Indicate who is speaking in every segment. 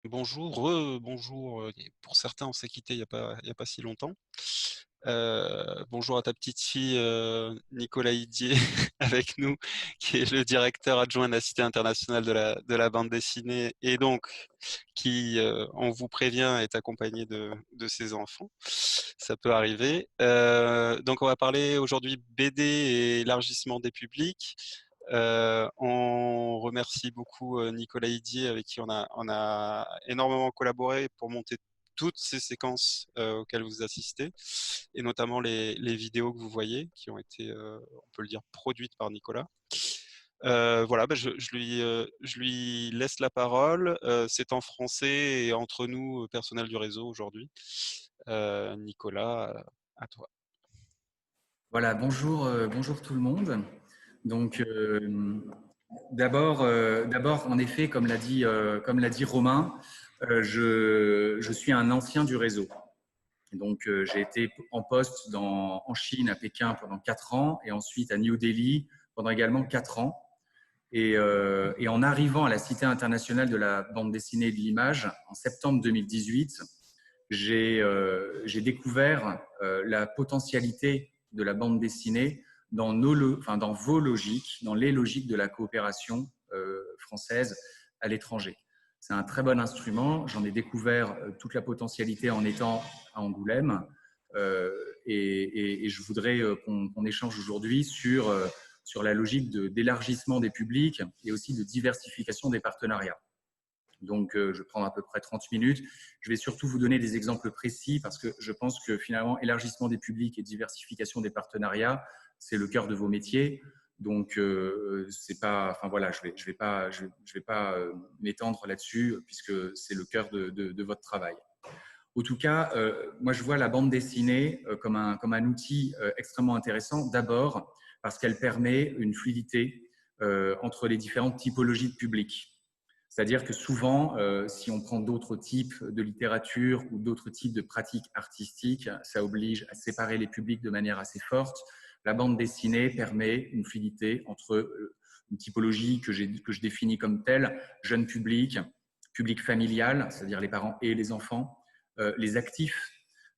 Speaker 1: Bonjour, bonjour. Pour certains, on s'est quitté il y a pas si longtemps. Bonjour à ta petite fille Nicolas Idier avec nous, qui est le directeur adjoint de la Cité internationale de la bande dessinée et donc qui, on vous prévient, est accompagné de ses enfants. Ça peut arriver. Donc on va parler aujourd'hui BD et élargissement des publics. On remercie beaucoup Nicolas Idier avec qui on a énormément collaboré pour monter toutes ces séquences auxquelles vous assistez, et notamment les vidéos que vous voyez, qui ont été, on peut le dire, produites par Nicolas. Voilà, bah, je lui laisse la parole. C'est en français et entre nous, personnel du réseau aujourd'hui. Nicolas, à toi.
Speaker 2: Voilà, bonjour, bonjour tout le monde. Donc, d'abord, en effet, comme l'a dit Romain, je suis un ancien du réseau. Donc, j'ai été en poste en Chine, à Pékin, pendant 4 ans, et ensuite à New Delhi pendant également 4 ans. Et en arrivant à la Cité internationale de la bande dessinée et de l'image, en septembre 2018, j'ai découvert la potentialité de la bande dessinée dans vos logiques, dans les logiques de la coopération française à l'étranger. C'est un très bon instrument. J'en ai découvert toute la potentialité en étant à Angoulême. Et je voudrais qu'on échange aujourd'hui sur la logique d'élargissement des publics et aussi de diversification des partenariats. Donc, je vais prendre à peu près 30 minutes. Je vais surtout vous donner des exemples précis parce que je pense que finalement, élargissement des publics et diversification des partenariats, c'est le cœur de vos métiers. Donc, c'est pas, enfin voilà, je vais pas m'étendre là-dessus puisque c'est le cœur de votre travail. En tout cas, moi, je vois la bande dessinée comme un outil extrêmement intéressant. D'abord, parce qu'elle permet une fluidité entre les différentes typologies de public. C'est-à-dire que souvent, si on prend d'autres types de littérature ou d'autres types de pratiques artistiques, ça oblige à séparer les publics de manière assez forte. La bande dessinée permet une fluidité entre une typologie que je définis comme telle, jeune public, public familial, c'est-à-dire les parents et les enfants, les actifs,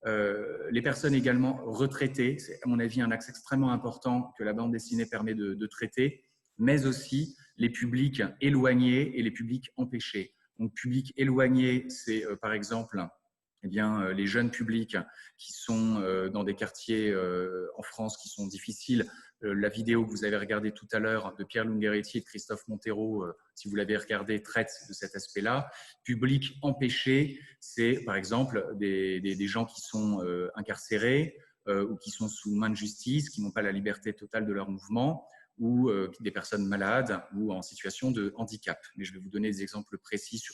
Speaker 2: les personnes également retraitées. C'est à mon avis un axe extrêmement important que la bande dessinée permet de traiter, mais aussi les publics éloignés et les publics empêchés. Donc, public éloigné, c'est par exemple les jeunes publics qui sont dans des quartiers en France qui sont difficiles. La vidéo que vous avez regardée tout à l'heure de Pierre Lungaretti et de Christophe Montero, si vous l'avez regardée, traite de cet aspect-là. Public empêché, c'est par exemple des gens qui sont incarcérés ou qui sont sous main de justice, qui n'ont pas la liberté totale de leur mouvement, ou des personnes malades ou en situation de handicap. Mais je vais vous donner des exemples précis sur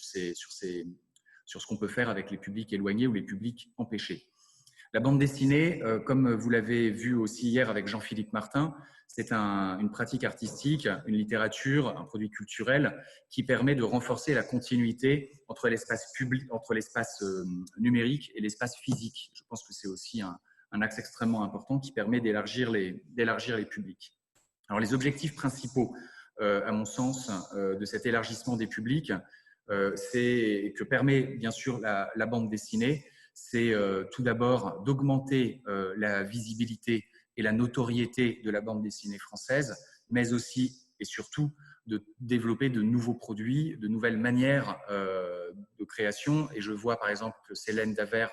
Speaker 2: ce qu'on peut faire avec les publics éloignés ou les publics empêchés. La bande dessinée, comme vous l'avez vu aussi hier avec Jean-Philippe Martin, c'est une pratique artistique, une littérature, un produit culturel qui permet de renforcer la continuité entre l'espace public, entre l'espace numérique et l'espace physique. Je pense que c'est aussi un axe extrêmement important qui permet d'élargir les publics. Alors, les objectifs principaux, à mon sens, de cet élargissement des publics, c'est que permet bien sûr la bande dessinée, c'est tout d'abord d'augmenter la visibilité et la notoriété de la bande dessinée française, mais aussi et surtout de développer de nouveaux produits, de nouvelles manières de création. Et je vois par exemple que Célène Davert,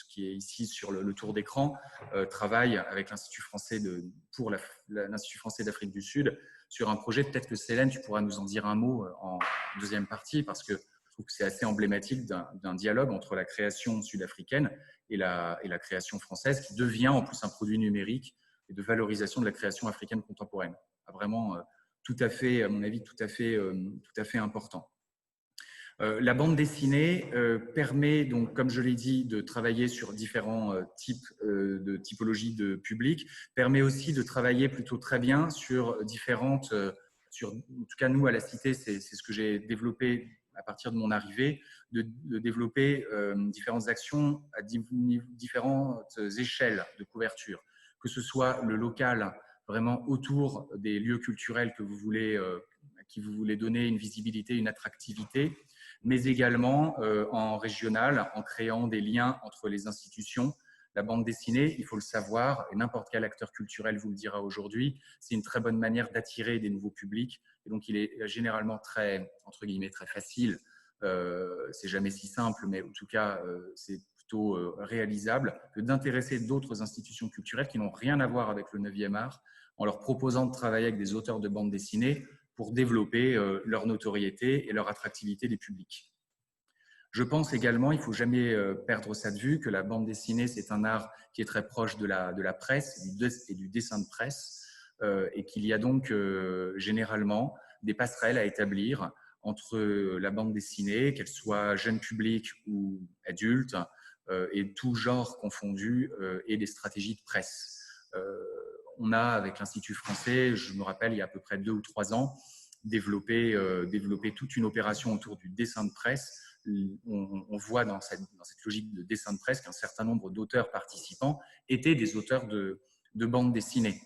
Speaker 2: qui est ici sur le tour d'écran, travaille avec l'Institut français pour l'Institut français d'Afrique du Sud sur un projet. Peut-être que Célène, tu pourras nous en dire un mot en deuxième partie, parce que je trouve que c'est assez emblématique d'un dialogue entre la création sud-africaine et la création française, qui devient en plus un produit numérique et de valorisation de la création africaine contemporaine. Vraiment tout à fait, à mon avis, tout à fait important. La bande dessinée permet, donc, comme je l'ai dit, de travailler sur différents types de typologies de public, permet aussi de travailler plutôt très bien sur différentes, en tout cas nous à la Cité, c'est ce que j'ai développé à partir de mon arrivée, de développer différentes actions à différentes échelles de couverture, que ce soit le local vraiment autour des lieux culturels que vous voulez, qui vous voulez donner une visibilité, une attractivité, mais également en régional, en créant des liens entre les institutions. La bande dessinée, il faut le savoir, et n'importe quel acteur culturel vous le dira aujourd'hui, c'est une très bonne manière d'attirer des nouveaux publics. Et donc, il est généralement très, entre guillemets, très facile. C'est jamais si simple, mais en tout cas, c'est plutôt réalisable d'intéresser d'autres institutions culturelles qui n'ont rien à voir avec le 9e art en leur proposant de travailler avec des auteurs de bande dessinée pour développer leur notoriété et leur attractivité des publics. Je pense également, il ne faut jamais perdre ça de vue, que la bande dessinée, c'est un art qui est très proche de la presse et du dessin de presse, et qu'il y a donc généralement des passerelles à établir entre la bande dessinée, qu'elle soit jeune public ou adulte, et tout genre confondu, et des stratégies de presse. On a, avec l'Institut français, je me rappelle, il y a à peu près 2 ou 3 ans, développé toute une opération autour du dessin de presse. On voit dans cette logique de dessin de presse qu'un certain nombre d'auteurs participants étaient des auteurs de bande dessinée.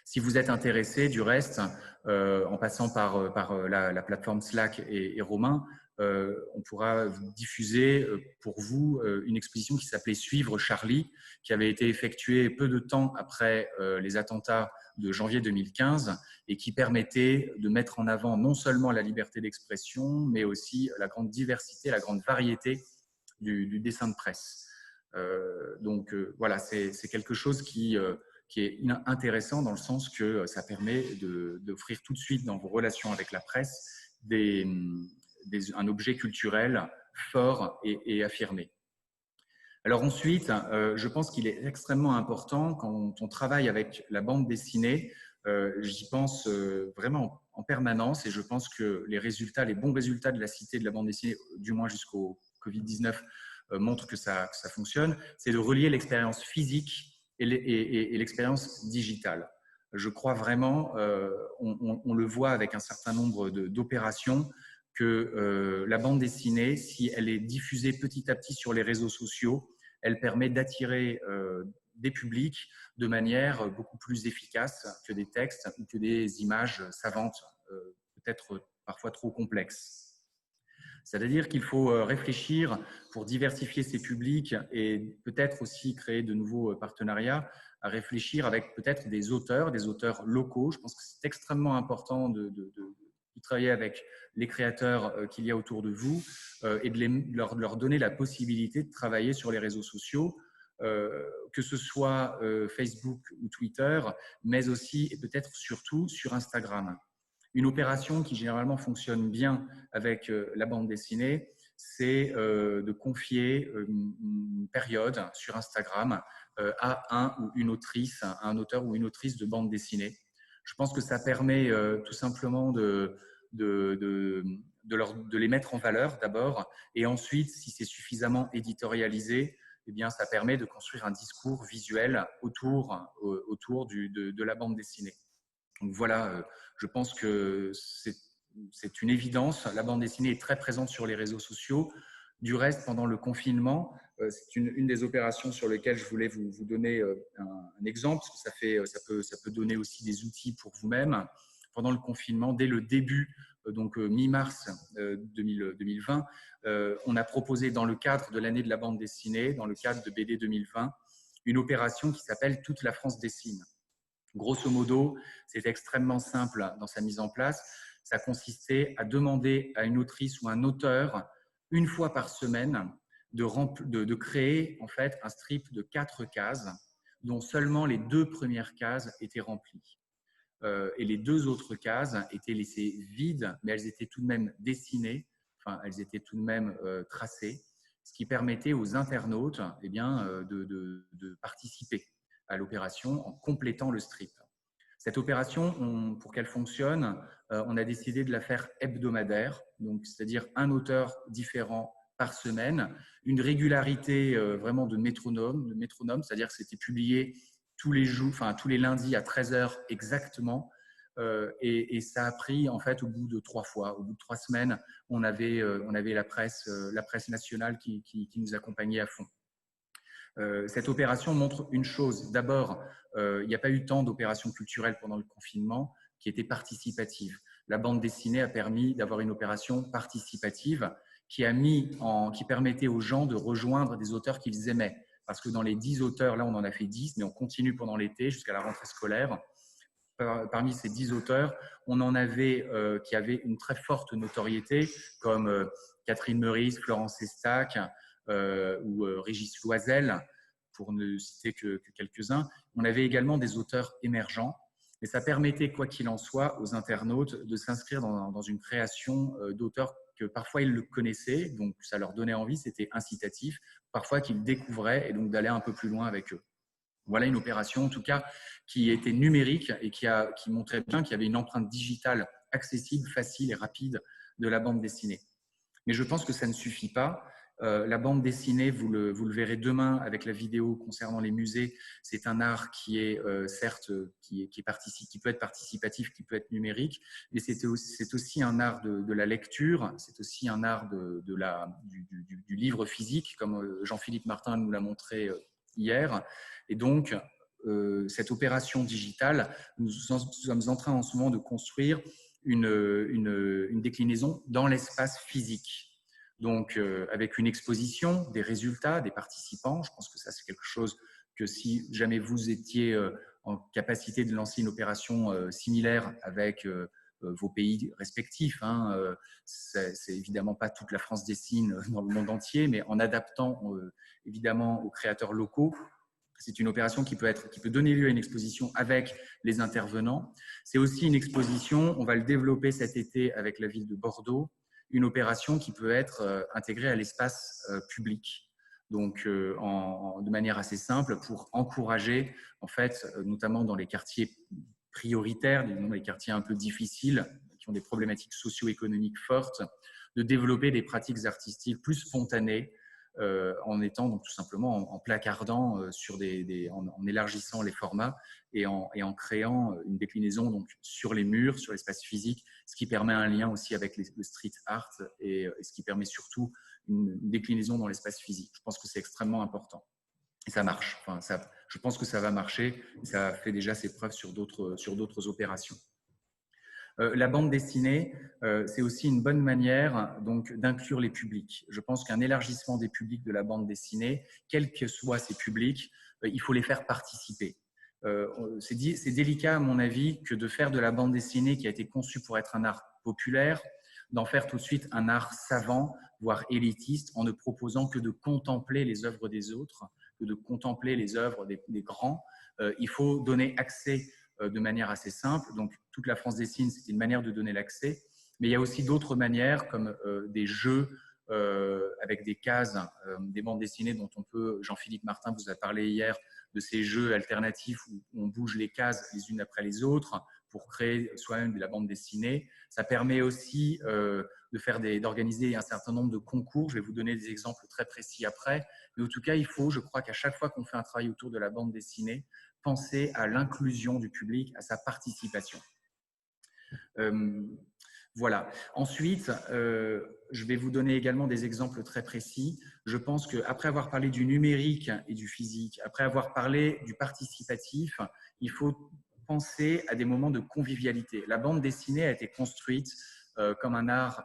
Speaker 2: Si vous êtes intéressé, du reste, en passant par la plateforme Slack et Romain, on pourra diffuser pour vous une exposition qui s'appelait Suivre Charlie, qui avait été effectuée peu de temps après les attentats de janvier 2015 et qui permettait de mettre en avant non seulement la liberté d'expression, mais aussi la grande diversité, la grande variété du dessin de presse. Donc voilà, c'est quelque chose qui est intéressant dans le sens que ça permet d'offrir tout de suite dans vos relations avec la presse un objet culturel fort et affirmé. Alors ensuite, je pense qu'il est extrêmement important quand on travaille avec la bande dessinée, j'y pense vraiment en permanence et je pense que les bons résultats de la Cité de la bande dessinée, du moins jusqu'au Covid-19, montrent que ça fonctionne, c'est de relier l'expérience physique et l'expérience digitale. Je crois vraiment, on le voit avec un certain nombre d'opérations, que la bande dessinée, si elle est diffusée petit à petit sur les réseaux sociaux, elle permet d'attirer des publics de manière beaucoup plus efficace que des textes ou que des images savantes, peut-être parfois trop complexes. C'est-à-dire qu'il faut réfléchir pour diversifier ces publics et peut-être aussi créer de nouveaux partenariats, à réfléchir avec peut-être des auteurs locaux. Je pense que c'est extrêmement important de travailler avec les créateurs qu'il y a autour de vous et de leur donner la possibilité de travailler sur les réseaux sociaux, que ce soit Facebook ou Twitter, mais aussi et peut-être surtout sur Instagram. Une opération qui généralement fonctionne bien avec la bande dessinée, c'est de confier une période sur Instagram à un ou une autrice, à un auteur ou une autrice de bande dessinée. Je pense que ça permet tout simplement de les mettre en valeur d'abord, et ensuite, si c'est suffisamment éditorialisé, eh bien, ça permet de construire un discours visuel autour de la bande dessinée. Donc voilà, je pense que c'est une évidence. La bande dessinée est très présente sur les réseaux sociaux. Du reste, pendant le confinement, c'est une des opérations sur lesquelles je voulais vous donner un exemple, parce que ça peut donner aussi des outils pour vous-même. Pendant le confinement, dès le début, donc mi-mars 2020, on a proposé dans le cadre de l'année de la bande dessinée, dans le cadre de BD 2020, une opération qui s'appelle « Toute la France dessine ». Grosso modo, c'est extrêmement simple dans sa mise en place. Ça consistait à demander à une autrice ou un auteur, une fois par semaine, de créer en fait un strip de 4 cases, dont seulement les 2 premières cases étaient remplies. Et les 2 autres cases étaient laissées vides, mais elles étaient tout de même dessinées, enfin, elles étaient tout de même tracées, ce qui permettait aux internautes eh bien, de participer à l'opération en complétant le strip. Cette opération, pour qu'elle fonctionne, on a décidé de la faire hebdomadaire, donc c'est-à-dire un auteur différent par semaine, une régularité vraiment de métronome, c'est-à-dire que c'était publié tous les jours, enfin tous les lundis à 13h exactement, et ça a pris en fait au bout de 3 fois, au bout de 3 semaines, on avait la presse nationale qui nous accompagnait à fond. Cette opération montre une chose. D'abord, il n'y a pas eu tant d'opérations culturelles pendant le confinement qui étaient participatives. la bande dessinée a permis d'avoir une opération participative qui permettait aux gens de rejoindre des auteurs qu'ils aimaient. Parce que dans les 10 auteurs, là on en a fait 10, mais on continue pendant l'été jusqu'à la rentrée scolaire. Parmi ces 10 auteurs, on en avait qui avaient une très forte notoriété, comme Catherine Meurice, Florence Estac ou Régis Loisel, pour ne citer que quelques-uns. On avait également des auteurs émergents, et ça permettait, quoi qu'il en soit, aux internautes de s'inscrire dans une création d'auteurs que parfois ils le connaissaient, donc ça leur donnait envie, c'était incitatif, parfois qu'ils découvraient, et donc d'aller un peu plus loin avec eux. Voilà une opération, en tout cas, qui était numérique et qui montrait bien qu'il y avait une empreinte digitale accessible, facile et rapide de la bande dessinée. Mais je pense que ça ne suffit pas. La bande dessinée, vous le verrez demain avec la vidéo concernant les musées, c'est un art qui est certes qui peut être participatif, qui peut être numérique, mais c'est aussi un art de la lecture, c'est aussi un art du livre physique, comme Jean-Philippe Martin nous l'a montré hier. Et donc, cette opération digitale, nous sommes en train en ce moment de construire une déclinaison dans l'espace physique. Donc, avec une exposition des résultats des participants, je pense que ça c'est quelque chose que si jamais vous étiez en capacité de lancer une opération similaire avec vos pays respectifs, c'est évidemment pas toute la France dessine dans le monde entier, mais en adaptant évidemment aux créateurs locaux, c'est une opération qui peut donner lieu à une exposition avec les intervenants. C'est aussi une exposition, on va le développer cet été avec la ville de Bordeaux, une opération qui peut être intégrée à l'espace public. Donc, de manière assez simple pour encourager, en fait, notamment dans les quartiers prioritaires, les quartiers un peu difficiles, qui ont des problématiques socio-économiques fortes, de développer des pratiques artistiques plus spontanées, en étant donc tout simplement en placardant en élargissant les formats et en créant une déclinaison donc sur les murs, sur l'espace physique, ce qui permet un lien aussi avec le street art et ce qui permet surtout une déclinaison dans l'espace physique. Je pense que c'est extrêmement important. Et ça marche. Je pense que ça va marcher. Ça fait déjà ses preuves sur d'autres opérations. La bande dessinée, c'est aussi une bonne manière donc d'inclure les publics. Je pense qu'un élargissement des publics de la bande dessinée, quels que soient ces publics, il faut les faire participer. C'est délicat à mon avis que de faire de la bande dessinée qui a été conçue pour être un art populaire, d'en faire tout de suite un art savant, voire élitiste, en ne proposant que de contempler les œuvres des autres, que de contempler les œuvres des grands. Il faut donner accès de manière assez simple. Donc, toute la France dessine, c'est une manière de donner l'accès. Mais il y a aussi d'autres manières, comme des jeux avec des cases, des bandes dessinées dont on peut… Jean-Philippe Martin vous a parlé hier de ces jeux alternatifs où on bouge les cases les unes après les autres pour créer soi-même de la bande dessinée. Ça permet aussi d'organiser un certain nombre de concours. Je vais vous donner des exemples très précis après. Mais en tout cas, je crois qu'à chaque fois qu'on fait un travail autour de la bande dessinée, penser à l'inclusion du public, à sa participation. Voilà. Ensuite, je vais vous donner également des exemples très précis. Je pense qu'après avoir parlé du numérique et du physique, après avoir parlé du participatif, il faut penser à des moments de convivialité. La bande dessinée a été construite comme un art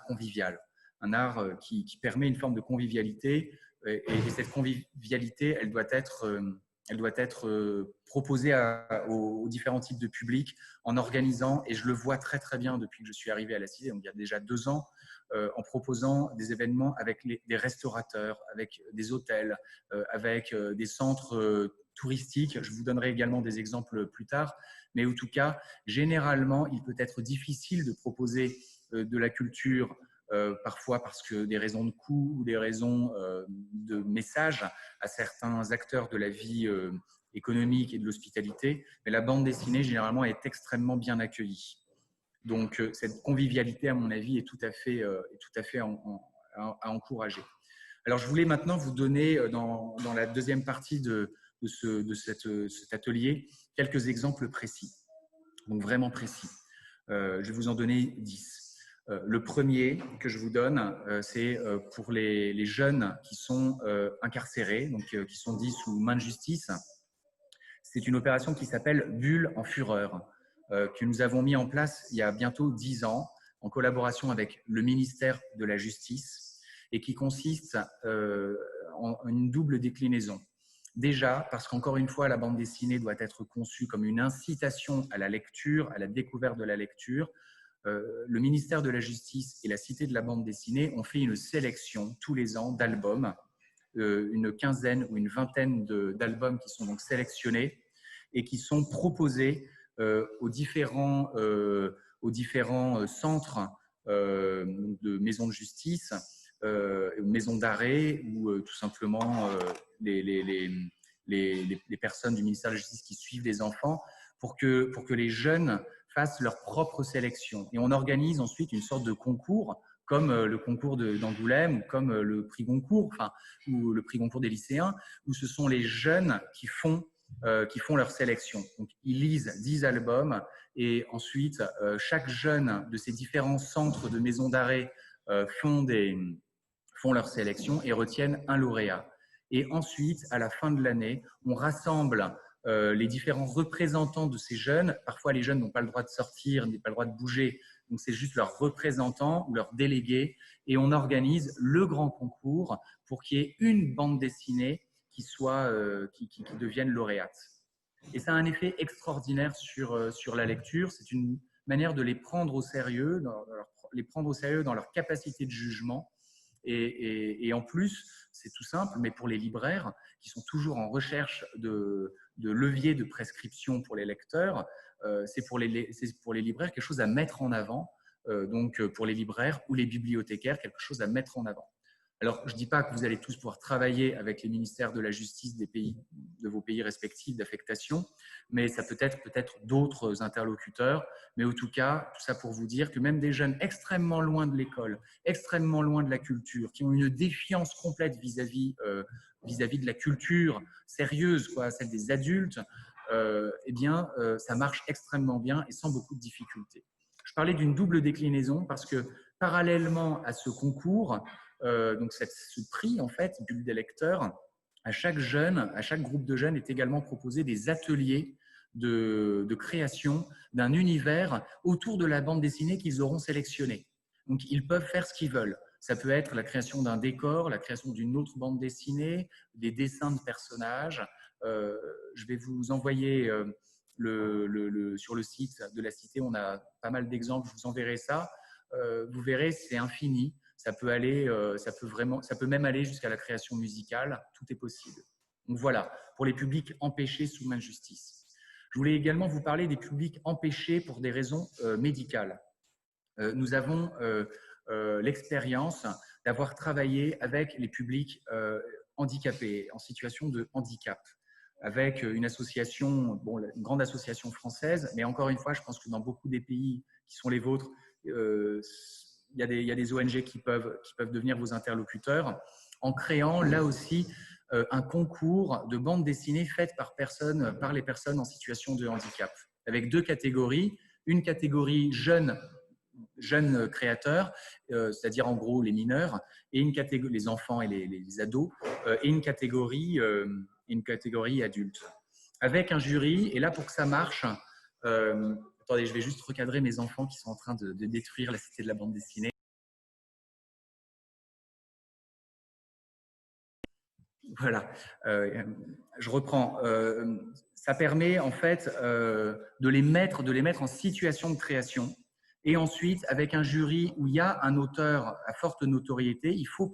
Speaker 2: convivial, un art qui permet une forme de convivialité. Et cette convivialité, elle doit être proposée aux différents types de publics en organisant, et je le vois très très bien depuis que je suis arrivé à la Cité, donc il y a déjà 2 ans, en proposant des événements avec des restaurateurs, avec des hôtels, avec des centres touristiques. Je vous donnerai également des exemples plus tard, mais en tout cas, généralement, il peut être difficile de proposer de la culture parfois parce que des raisons de coût ou des raisons de message à certains acteurs de la vie économique et de l'hospitalité, mais la bande dessinée généralement est extrêmement bien accueillie. Donc cette convivialité, à mon avis, est tout à fait à encourager. Alors je voulais maintenant vous donner dans la deuxième partie de cet atelier quelques exemples précis, donc vraiment précis. Je vais vous en donner 10. Le premier que je vous donne, c'est pour les jeunes qui sont incarcérés, donc qui sont dits sous main de justice. C'est une opération qui s'appelle Bulle en fureur. que nous avons mis en place il y a bientôt 10 ans, en collaboration avec le ministère de la Justice, et qui consiste en une double déclinaison. Déjà, parce qu'encore une fois, la bande dessinée doit être conçue comme une incitation à la lecture, à la découverte de la lecture. Le ministère de la Justice et la Cité de la bande dessinée ont fait une sélection tous les ans d'albums, une quinzaine ou une vingtaine d'albums qui sont donc sélectionnés et qui sont proposés aux différents centres de maisons de justice, maisons d'arrêt ou tout simplement les personnes du ministère de la Justice qui suivent les enfants pour que les jeunes fassent leur propre sélection. Et on organise ensuite une sorte de concours comme le concours d'Angoulême, comme le prix Goncourt, ou le prix Goncourt des lycéens, où ce sont les jeunes qui font leur sélection. Donc, ils lisent 10 albums et ensuite, chaque jeune de ces différents centres de maisons d'arrêt font leur sélection et retiennent un lauréat. Et ensuite, à la fin de l'année, on rassemble les différents représentants de ces jeunes. Parfois, les jeunes n'ont pas le droit de sortir, n'ont pas le droit de bouger. Donc, c'est juste leurs représentants ou leurs délégués. Et on organise le grand concours pour qu'il y ait une bande dessinée qui devienne lauréate. Et ça a un effet extraordinaire sur la lecture. C'est une manière de les prendre au sérieux, dans leur capacité de jugement. Et en plus, c'est tout simple, mais pour les libraires qui sont toujours en recherche de leviers de prescription pour les lecteurs, c'est pour les libraires quelque chose à mettre en avant. Donc, pour les libraires ou les bibliothécaires, quelque chose à mettre en avant. Alors, je ne dis pas que vous allez tous pouvoir travailler avec les ministères de la Justice de vos pays respectifs d'affectation, mais ça peut être d'autres interlocuteurs. Mais en tout cas, tout ça pour vous dire que même des jeunes extrêmement loin de l'école, extrêmement loin de la culture, qui ont une défiance complète vis-à-vis de la culture sérieuse, celle des adultes, ça marche extrêmement bien et sans beaucoup de difficultés. Je parlais d'une double déclinaison parce que parallèlement à ce concours, donc ce prix en fait, Bulle des lecteurs, à chaque groupe de jeunes est également proposé des ateliers de création d'un univers autour de la bande dessinée qu'ils auront sélectionnée. Donc, ils peuvent faire ce qu'ils veulent. Ça peut être la création d'un décor, la création d'une autre bande dessinée, des dessins de personnages. Je vais vous envoyer sur le site de la Cité, on a pas mal d'exemples, je vous enverrai ça. Vous verrez, c'est infini. Ça peut même aller jusqu'à la création musicale. Tout est possible. Donc voilà, pour les publics empêchés sous main de justice. Je voulais également vous parler des publics empêchés pour des raisons médicales. Nous avons l'expérience d'avoir travaillé avec les publics handicapés, en situation de handicap, avec une association, une grande association française, mais encore une fois, je pense que dans beaucoup des pays qui sont les vôtres, il y a des ONG qui peuvent devenir vos interlocuteurs, en créant là aussi un concours de bande dessinée faite par les personnes en situation de handicap, avec deux catégories. Une catégorie jeunes créateurs, c'est-à-dire en gros les mineurs, et une catégorie les enfants et les ados, et une catégorie adultes. Avec un jury, et là pour que ça marche, attendez, je vais juste recadrer mes enfants qui sont en train de détruire la Cité de la bande dessinée. Voilà, je reprends. Ça permet en fait de les mettre en situation de création. Et ensuite, avec un jury où il y a un auteur à forte notoriété, il faut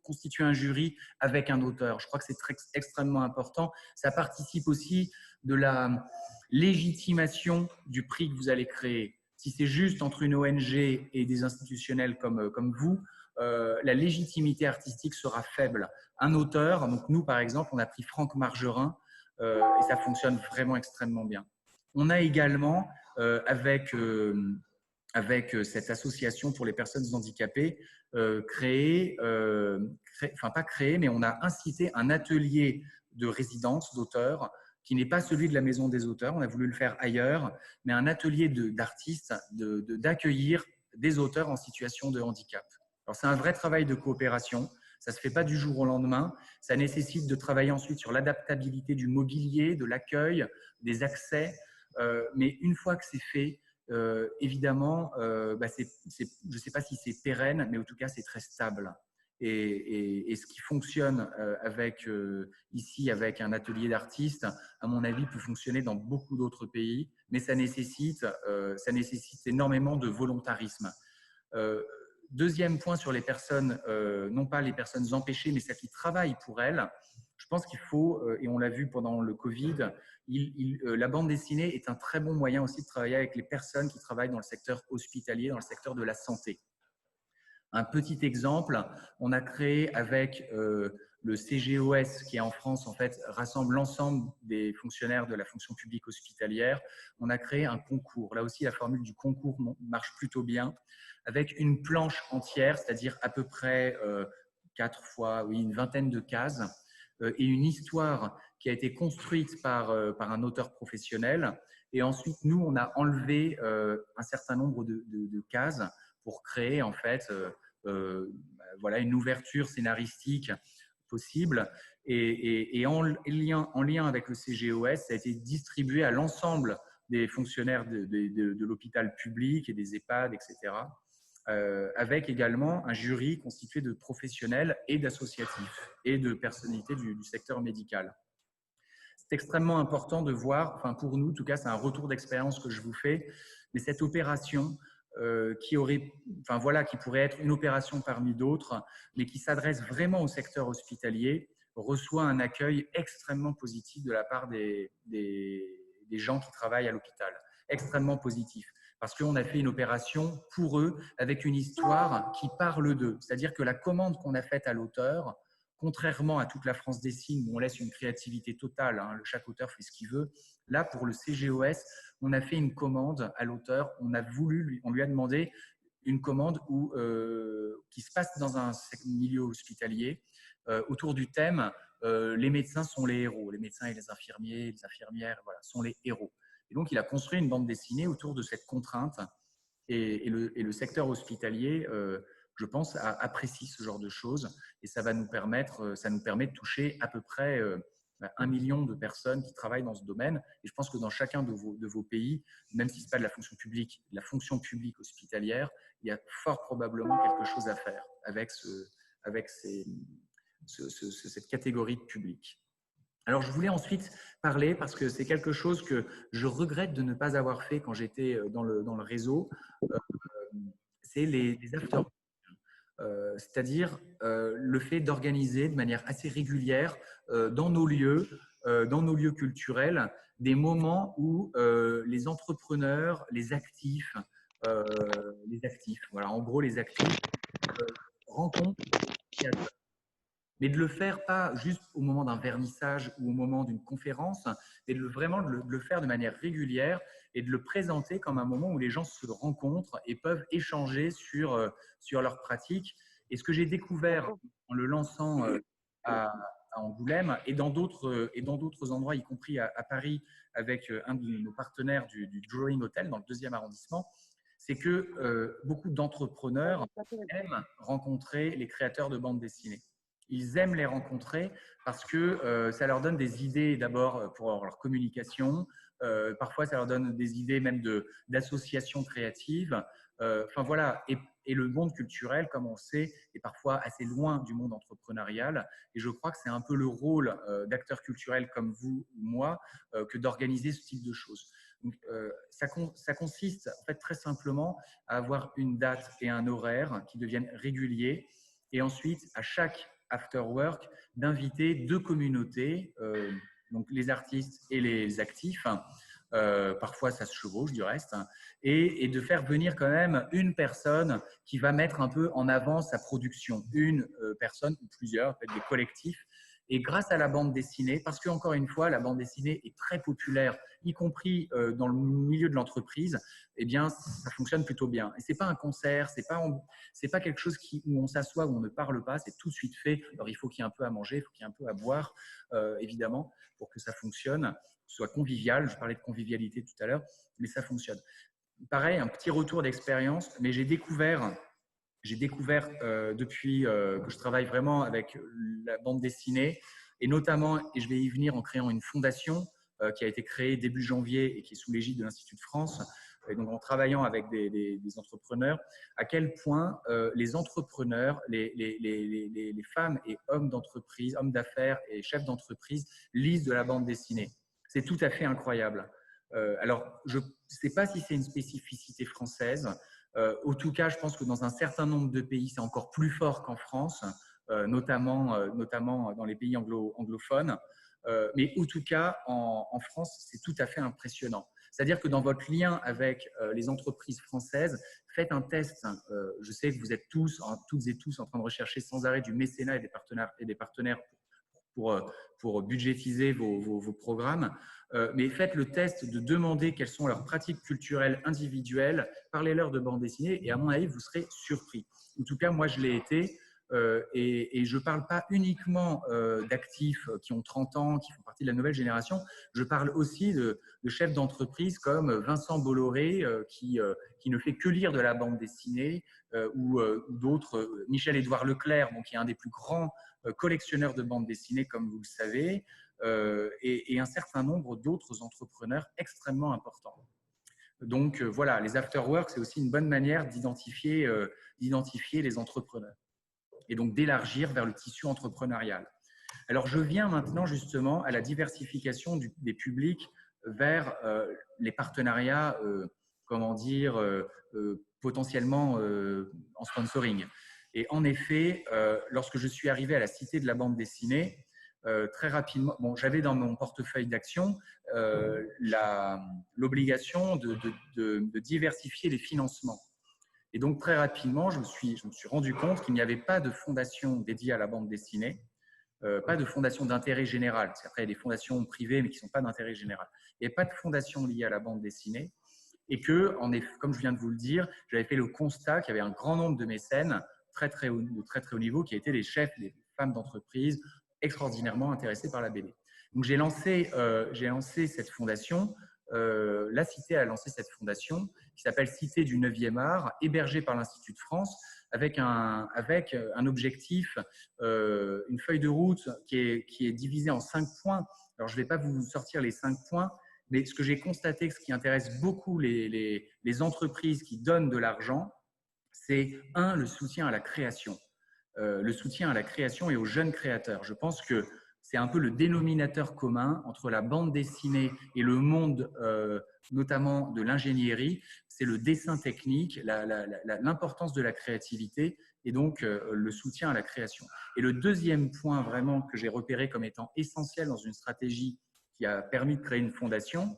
Speaker 2: constituer un jury avec un auteur. Je crois que c'est extrêmement important. Ça participe aussi de la légitimation du prix que vous allez créer. Si c'est juste entre une ONG et des institutionnels comme vous, la légitimité artistique sera faible. Un auteur, donc nous par exemple, on a pris Franck Margerin et ça fonctionne vraiment extrêmement bien. On a également, avec cette association pour les personnes handicapées, mais on a incité un atelier de résidence d'auteurs qui n'est pas celui de la Maison des auteurs, on a voulu le faire ailleurs, mais un atelier d'artistes d'accueillir des auteurs en situation de handicap. Alors, c'est un vrai travail de coopération. Ça ne se fait pas du jour au lendemain. Ça nécessite de travailler ensuite sur l'adaptabilité du mobilier, de l'accueil, des accès. Mais une fois que c'est fait, évidemment, je ne sais pas si c'est pérenne, mais en tout cas, c'est très stable. Et ce qui fonctionne ici avec un atelier d'artistes, à mon avis, peut fonctionner dans beaucoup d'autres pays, mais ça nécessite énormément de volontarisme. Deuxième point sur les personnes, non pas les personnes empêchées, mais celles qui travaillent pour elles. Je pense qu'il faut, et on l'a vu pendant le Covid, la bande dessinée est un très bon moyen aussi de travailler avec les personnes qui travaillent dans le secteur hospitalier, dans le secteur de la santé. Un petit exemple, on a créé avec le CGOS, qui en France en fait rassemble l'ensemble des fonctionnaires de la fonction publique hospitalière. On a créé un concours. Là aussi, la formule du concours marche plutôt bien, avec une planche entière, c'est-à-dire à peu près 4 fois, oui, une vingtaine de cases, et une histoire qui a été construite par un auteur professionnel. Et ensuite, nous, on a enlevé un certain nombre de cases pour créer en fait voilà, une ouverture scénaristique possible. Et en lien avec le CGOS, ça a été distribué à l'ensemble des fonctionnaires de l'hôpital public et des EHPAD, etc., avec également un jury constitué de professionnels et d'associatifs et de personnalités du secteur médical. C'est extrêmement important de voir, enfin pour nous, en tout cas, c'est un retour d'expérience que je vous fais, mais cette opération qui pourrait être une opération parmi d'autres, mais qui s'adresse vraiment au secteur hospitalier, reçoit un accueil extrêmement positif de la part des gens qui travaillent à l'hôpital. Extrêmement positif. Parce qu'on a fait une opération pour eux avec une histoire qui parle d'eux. C'est-à-dire que la commande qu'on a faite à l'auteur, contrairement à toute la France dessine où on laisse une créativité totale, hein, chaque auteur fait ce qu'il veut, là pour le CGOS, on a fait une commande à l'auteur, on lui a demandé une commande qui se passe dans un milieu hospitalier autour du thème les médecins sont les héros, les médecins et les infirmières voilà, sont les héros. Et donc il a construit une bande dessinée autour de cette contrainte et le secteur hospitalier je pense, apprécie ce genre de choses et ça nous permet de toucher à peu près 1 million de personnes qui travaillent dans ce domaine. Et je pense que dans chacun de vos pays, même si ce n'est pas de la fonction publique hospitalière, il y a fort probablement quelque chose à faire avec cette catégorie de public. Alors, je voulais ensuite parler, parce que c'est quelque chose que je regrette de ne pas avoir fait quand j'étais dans le réseau, c'est les after. C'est-à-dire le fait d'organiser de manière assez régulière dans nos lieux culturels, des moments où les entrepreneurs, les actifs, voilà, en gros les actifs rencontrent les créateurs. Mais de le faire pas juste au moment d'un vernissage ou au moment d'une conférence, mais vraiment de le faire de manière régulière et de le présenter comme un moment où les gens se rencontrent et peuvent échanger sur leurs pratiques. Et ce que j'ai découvert en le lançant à Angoulême et dans d'autres endroits, y compris à Paris, avec un de nos partenaires du Drawing Hotel dans le 2e arrondissement, c'est que beaucoup d'entrepreneurs aiment rencontrer les créateurs de bandes dessinées. Ils aiment les rencontrer parce que ça leur donne des idées d'abord pour leur communication. Parfois, ça leur donne des idées même d'associations créatives. Enfin voilà. Et le monde culturel, comme on sait, est parfois assez loin du monde entrepreneurial. Et je crois que c'est un peu le rôle d'acteurs culturels comme vous ou moi que d'organiser ce type de choses. Donc, ça consiste en fait très simplement à avoir une date et un horaire qui deviennent réguliers. Et ensuite, à chaque after work, d'inviter 2 communautés, donc les artistes et les actifs. Parfois, ça se chevauche du reste. Et de faire venir quand même une personne qui va mettre un peu en avant sa production. Une personne ou plusieurs, peut-être des collectifs. Et grâce à la bande dessinée, parce qu'encore une fois, la bande dessinée est très populaire, y compris dans le milieu de l'entreprise, eh bien, ça fonctionne plutôt bien. Et ce n'est pas un concert, ce n'est pas quelque chose où on s'assoit, où on ne parle pas, c'est tout de suite fait. Alors, il faut qu'il y ait un peu à manger, il faut qu'il y ait un peu à boire, évidemment, pour que ça fonctionne, que ce soit convivial. Je parlais de convivialité tout à l'heure, mais ça fonctionne. Pareil, un petit retour d'expérience, mais j'ai découvert depuis que je travaille vraiment avec la bande dessinée, et notamment, et je vais y venir en créant une fondation, qui a été créé début janvier et qui est sous l'égide de l'Institut de France, et donc en travaillant avec des entrepreneurs, à quel point les entrepreneurs, les femmes et hommes d'entreprise, hommes d'affaires et chefs d'entreprise lisent de la bande dessinée. C'est tout à fait incroyable. Alors, je ne sais pas si c'est une spécificité française. En tout cas, je pense que dans un certain nombre de pays, c'est encore plus fort qu'en France, notamment dans les pays anglophones. Mais en tout cas, en France, c'est tout à fait impressionnant. C'est-à-dire que dans votre lien avec les entreprises françaises, faites un test. Je sais que vous êtes toutes et tous en train de rechercher sans arrêt du mécénat et des partenaires pour budgétiser vos programmes. Mais faites le test de demander quelles sont leurs pratiques culturelles individuelles, parlez-leur de bande dessinée et à mon avis, vous serez surpris. En tout cas, moi, je l'ai été. Et je ne parle pas uniquement d'actifs qui ont 30 ans, qui font partie de la nouvelle génération. Je parle aussi de chefs d'entreprise comme Vincent Bolloré, qui ne fait que lire de la bande dessinée, ou d'autres, Michel-Édouard Leclerc, qui est un des plus grands collectionneurs de bande dessinée, comme vous le savez, et un certain nombre d'autres entrepreneurs extrêmement importants. Donc voilà, les afterworks, c'est aussi une bonne manière d'identifier les entrepreneurs et donc d'élargir vers le tissu entrepreneurial. Alors, je viens maintenant justement à la diversification des publics vers les partenariats, potentiellement en sponsoring. Et en effet, lorsque je suis arrivé à la Cité de la bande dessinée, très rapidement, j'avais dans mon portefeuille d'action l'obligation de diversifier les financements. Et donc, très rapidement, je me suis rendu compte qu'il n'y avait pas de fondation dédiée à la bande dessinée, pas de fondation d'intérêt général. Parce qu'après, il y a des fondations privées, mais qui ne sont pas d'intérêt général. Il n'y avait pas de fondation liée à la bande dessinée. Et que, comme je viens de vous le dire, j'avais fait le constat qu'il y avait un grand nombre de mécènes de très haut niveau qui étaient des chefs, des femmes d'entreprise extraordinairement intéressées par la BD. Donc, j'ai lancé cette fondation. La Cité a lancé cette fondation qui s'appelle Cité du 9e art, hébergée par l'Institut de France, avec un objectif, une feuille de route qui est divisée en 5 points. Alors, je ne vais pas vous sortir les 5 points, mais ce que j'ai constaté, ce qui intéresse beaucoup les entreprises qui donnent de l'argent, c'est le soutien à la création. Le soutien à la création et aux jeunes créateurs. Je pense que c'est un peu le dénominateur commun entre la bande dessinée et le monde, notamment de l'ingénierie. C'est le dessin technique, l'importance de la créativité et donc le soutien à la création. Et le deuxième point vraiment que j'ai repéré comme étant essentiel dans une stratégie qui a permis de créer une fondation,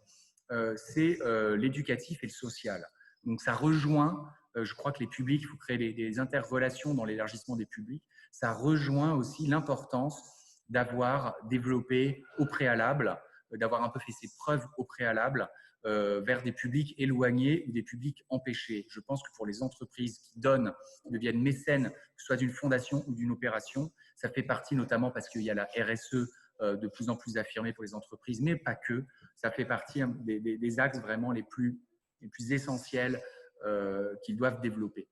Speaker 2: c'est l'éducatif et le social. Donc ça rejoint, je crois que les publics, il faut créer des interrelations dans l'élargissement des publics, ça rejoint aussi l'importance d'avoir développé au préalable, d'avoir un peu fait ses preuves au préalable vers des publics éloignés ou des publics empêchés. Je pense que pour les entreprises qui donnent, qui deviennent mécènes, que ce soit d'une fondation ou d'une opération, ça fait partie notamment parce qu'il y a la RSE de plus en plus affirmée pour les entreprises, mais pas que. Ça fait partie des axes vraiment les plus essentiels qu'ils doivent développer.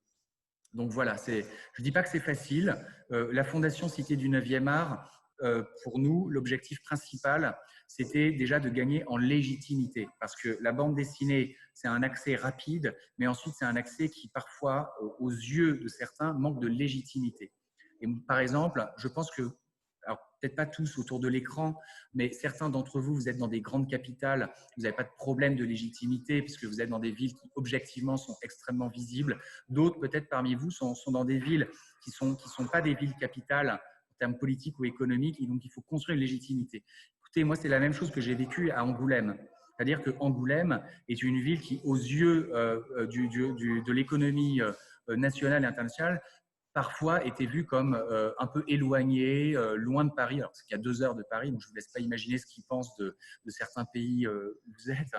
Speaker 2: Donc voilà, je ne dis pas que c'est facile. La Fondation Cité du 9e art, pour nous, l'objectif principal, c'était déjà de gagner en légitimité. Parce que la bande dessinée, c'est un accès rapide, mais ensuite, c'est un accès qui, parfois, aux yeux de certains, manque de légitimité. Et par exemple, je pense que, alors peut-être pas tous autour de l'écran, mais certains d'entre vous, vous êtes dans des grandes capitales, vous n'avez pas de problème de légitimité puisque vous êtes dans des villes qui, objectivement, sont extrêmement visibles. D'autres, peut-être parmi vous, sont dans des villes qui sont pas des villes capitales en termes politiques ou économiques, et donc il faut construire une légitimité. Écoutez, moi, c'est la même chose que j'ai vécu à Angoulême. C'est-à-dire que Angoulême est une ville qui, aux yeux de l'économie nationale et internationale, parfois était vue comme un peu éloignée, loin de Paris. Alors, c'est qu'il y a 2 heures de Paris, donc je ne vous laisse pas imaginer ce qu'ils pensent de certains pays où vous êtes.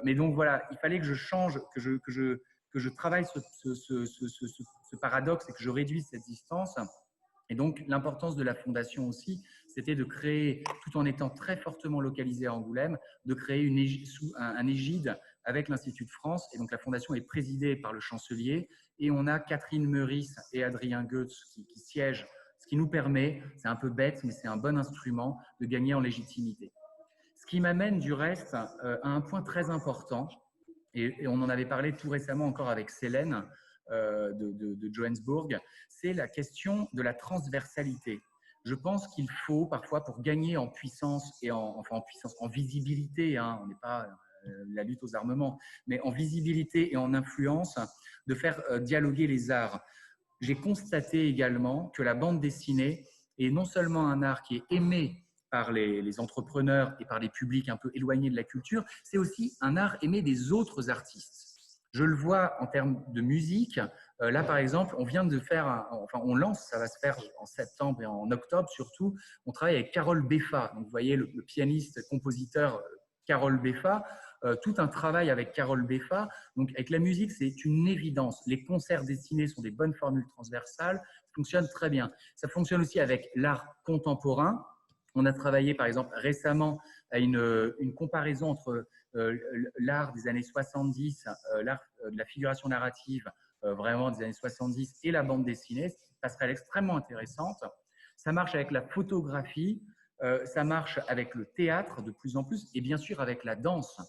Speaker 2: Mais donc voilà, il fallait que je change, que je travaille ce paradoxe et que je réduise cette distance. Et donc, l'importance de la fondation aussi, c'était de créer, tout en étant très fortement localisé à Angoulême, de créer un égide avec l'Institut de France. Et donc, la fondation est présidée par le chancelier. Et on a Catherine Meurice et Adrien Goetz qui siègent, ce qui nous permet, c'est un peu bête, mais c'est un bon instrument, de gagner en légitimité. Ce qui m'amène du reste à un point très important, et on en avait parlé tout récemment encore avec Célène de Johannesburg, c'est la question de la transversalité. Je pense qu'il faut parfois, pour gagner en puissance et en visibilité, hein, on n'est pas la lutte aux armements, mais en visibilité et en influence, de faire dialoguer les arts. J'ai constaté également que la bande dessinée est non seulement un art qui est aimé par les entrepreneurs et par les publics un peu éloignés de la culture, c'est aussi un art aimé des autres artistes. Je le vois en termes de musique. Là, par exemple, on vient de faire, on lance, ça va se faire en septembre et en octobre surtout. On travaille avec Carole Beffa. Donc, vous voyez le pianiste, compositeur Carole Beffa. Tout un travail avec Carole Beffa. Donc, avec la musique, c'est une évidence. Les concerts dessinés sont des bonnes formules transversales. Ça fonctionne très bien. Ça fonctionne aussi avec l'art contemporain. On a travaillé, par exemple, récemment à une comparaison entre l'art des années 70, l'art de la figuration narrative, vraiment des années 70, et la bande dessinée. C'est une passerelle extrêmement intéressante. Ça marche avec la photographie, ça marche avec le théâtre de plus en plus, et bien sûr avec la danse.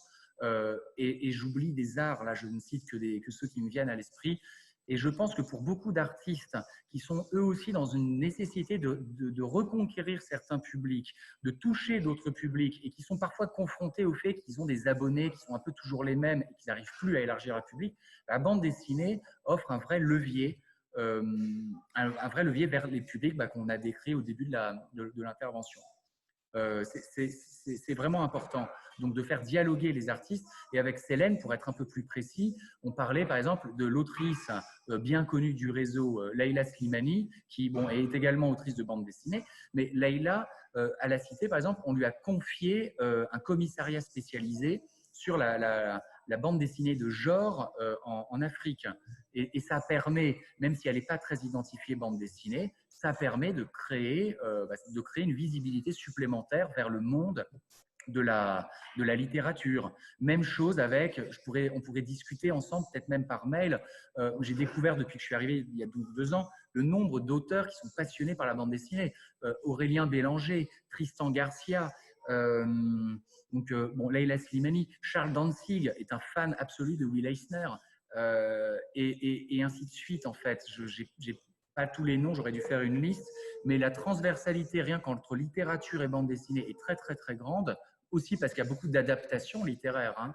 Speaker 2: Et j'oublie des arts, là je ne cite que ceux qui me viennent à l'esprit. Et je pense que pour beaucoup d'artistes qui sont eux aussi dans une nécessité de reconquérir certains publics, de toucher d'autres publics et qui sont parfois confrontés au fait qu'ils ont des abonnés qui sont un peu toujours les mêmes et qu'ils n'arrivent plus à élargir leur public, la bande dessinée offre un vrai levier, un vrai levier vers les publics qu'on a décrit au début de l'intervention. C'est vraiment important donc de faire dialoguer les artistes. Et avec Célène, pour être un peu plus précis, on parlait par exemple de l'autrice bien connue du réseau, Leïla Slimani, qui est également autrice de bande dessinée. Mais Leïla, à la Cité, par exemple, on lui a confié un commissariat spécialisé sur la bande dessinée de genre en Afrique. Et ça permet, même si elle n'est pas très identifiée bande dessinée, ça permet de créer une visibilité supplémentaire vers le monde de la littérature. Même chose avec, on pourrait discuter ensemble, peut-être même par mail, j'ai découvert depuis que je suis arrivé il y a 2 ans, le nombre d'auteurs qui sont passionnés par la bande dessinée. Aurélien Bélanger, Tristan Garcia, Leïla Slimani, Charles Danzig est un fan absolu de Will Eisner, et ainsi de suite en fait. J'ai pas tous les noms, j'aurais dû faire une liste, mais la transversalité rien qu'entre littérature et bande dessinée est très très très grande, aussi parce qu'il y a beaucoup d'adaptations littéraires, hein,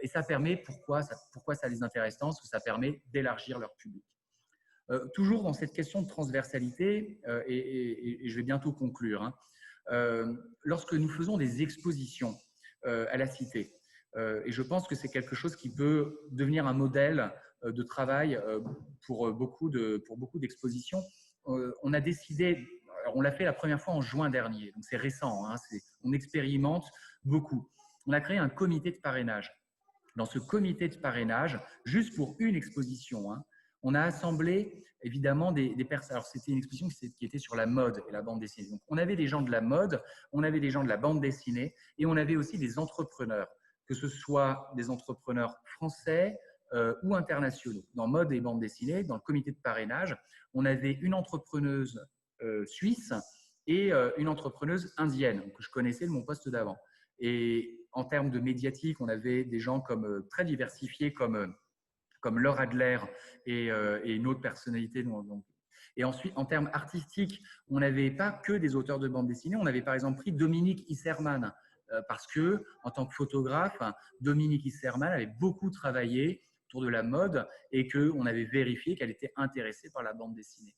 Speaker 2: et ça permet, pourquoi ça les intéresse tant, parce que ça permet d'élargir leur public. Toujours dans cette question de transversalité, et je vais bientôt conclure, hein, lorsque nous faisons des expositions à la Cité, et je pense que c'est quelque chose qui peut devenir un modèle de travail pour beaucoup d'expositions. On a décidé, alors on l'a fait la première fois en juin dernier, donc c'est récent, hein, on expérimente beaucoup. On a créé un comité de parrainage. Dans ce comité de parrainage, juste pour une exposition, hein, on a assemblé évidemment des personnes. Alors, c'était une exposition qui était sur la mode et la bande dessinée. Donc, on avait des gens de la mode, on avait des gens de la bande dessinée et on avait aussi des entrepreneurs, que ce soit des entrepreneurs français ou internationaux. Dans mode et bande dessinée, dans le comité de parrainage, on avait une entrepreneuse suisse et une entrepreneuse indienne que je connaissais de mon poste d'avant. Et en termes de médiatique, on avait des gens très diversifiés comme Laure Adler et une autre personnalité. Et ensuite, en termes artistiques, on n'avait pas que des auteurs de bande dessinée. On avait par exemple pris Dominique Isserman parce que, en tant que photographe, Dominique Isserman avait beaucoup travaillé autour de la mode et qu'on avait vérifié qu'elle était intéressée par la bande dessinée.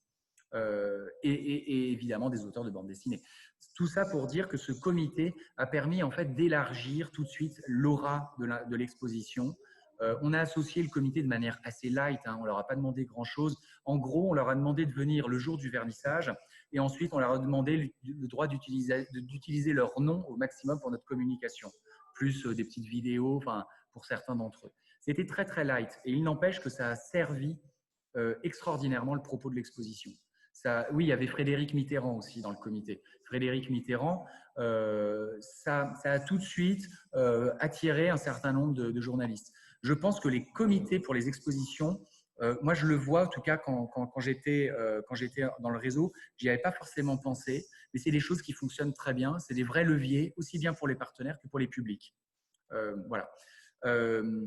Speaker 2: Et évidemment des auteurs de bande dessinée. Tout ça pour dire que ce comité a permis en fait d'élargir tout de suite l'aura de l'exposition. On a associé le comité de manière assez light, hein, on leur a pas demandé grand-chose. En gros, on leur a demandé de venir le jour du vernissage et ensuite on leur a demandé le droit d'utiliser leur nom au maximum pour notre communication, plus des petites vidéos, enfin pour certains d'entre eux. C'était très très light et il n'empêche que ça a servi extraordinairement le propos de l'exposition. Oui, il y avait Frédéric Mitterrand aussi dans le comité. Frédéric Mitterrand, ça a tout de suite attiré un certain nombre de journalistes. Je pense que les comités pour les expositions Moi, je le vois, en tout cas, quand j'étais dans le réseau, j'y avais pas forcément pensé, mais c'est des choses qui fonctionnent très bien. C'est des vrais leviers, aussi bien pour les partenaires que pour les publics. Voilà. Euh,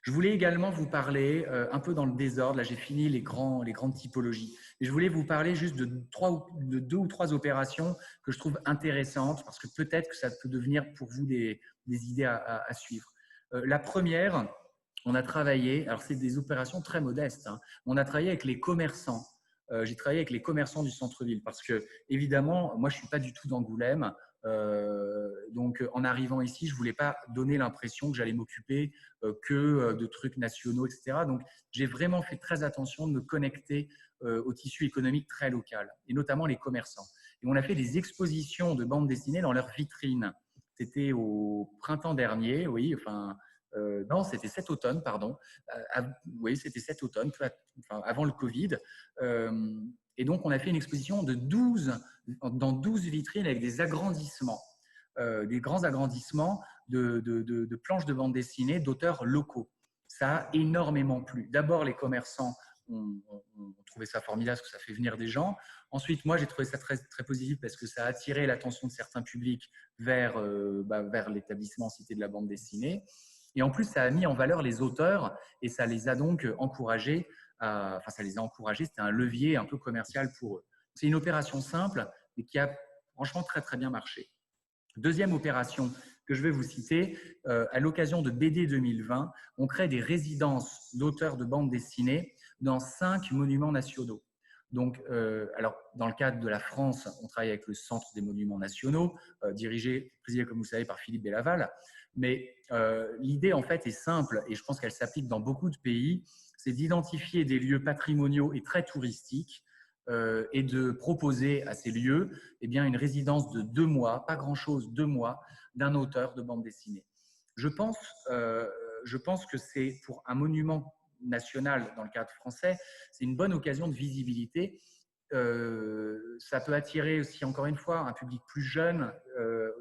Speaker 2: je voulais également vous parler, un peu dans le désordre, là j'ai fini les grandes typologies, et je voulais vous parler juste de deux ou trois opérations que je trouve intéressantes, parce que peut-être que ça peut devenir pour vous des idées à suivre. La première, on a travaillé, alors c'est des opérations très modestes, hein, on a travaillé avec les commerçants. J'ai travaillé avec les commerçants du centre-ville, parce que évidemment, moi je ne suis pas du tout d'Angoulême, donc en arrivant ici, je ne voulais pas donner l'impression que j'allais m'occuper que de trucs nationaux, etc. Donc, j'ai vraiment fait très attention de me connecter au tissu économique très local, et notamment les commerçants. Et on a fait des expositions de bandes dessinées dans leurs vitrines. C'était au printemps dernier, oui, enfin, non, c'était cet automne, pardon. Oui, c'était cet automne, enfin, avant le Covid. Et donc, on a fait une exposition dans 12 vitrines avec des agrandissements, des grands agrandissements de planches de bande dessinée d'auteurs locaux. Ça a énormément plu. D'abord, les commerçants ont trouvé ça formidable parce que ça fait venir des gens. Ensuite, moi, j'ai trouvé ça très, très positif parce que ça a attiré l'attention de certains publics vers l'établissement Cité de la bande dessinée. Et en plus, ça a mis en valeur les auteurs et ça les a donc encouragés. Enfin, ça les a encouragés. C'était un levier un peu commercial pour eux. C'est une opération simple mais qui a franchement très, très bien marché. Deuxième opération que je vais vous citer, à l'occasion de BD 2020, on crée des résidences d'auteurs de bande dessinée dans 5 monuments nationaux. Donc, alors, dans le cadre de la France, on travaille avec le Centre des monuments nationaux, présidé, comme vous savez, par Philippe Bellaval. Mais l'idée, en fait, est simple et je pense qu'elle s'applique dans beaucoup de pays, c'est d'identifier des lieux patrimoniaux et très touristiques et de proposer à ces lieux une résidence de 2 mois, pas grand-chose, 2 mois, d'un auteur de bande dessinée. Je pense que c'est pour un monument national dans le cadre français, c'est une bonne occasion de visibilité. Ça peut attirer aussi, encore une fois, un public plus jeune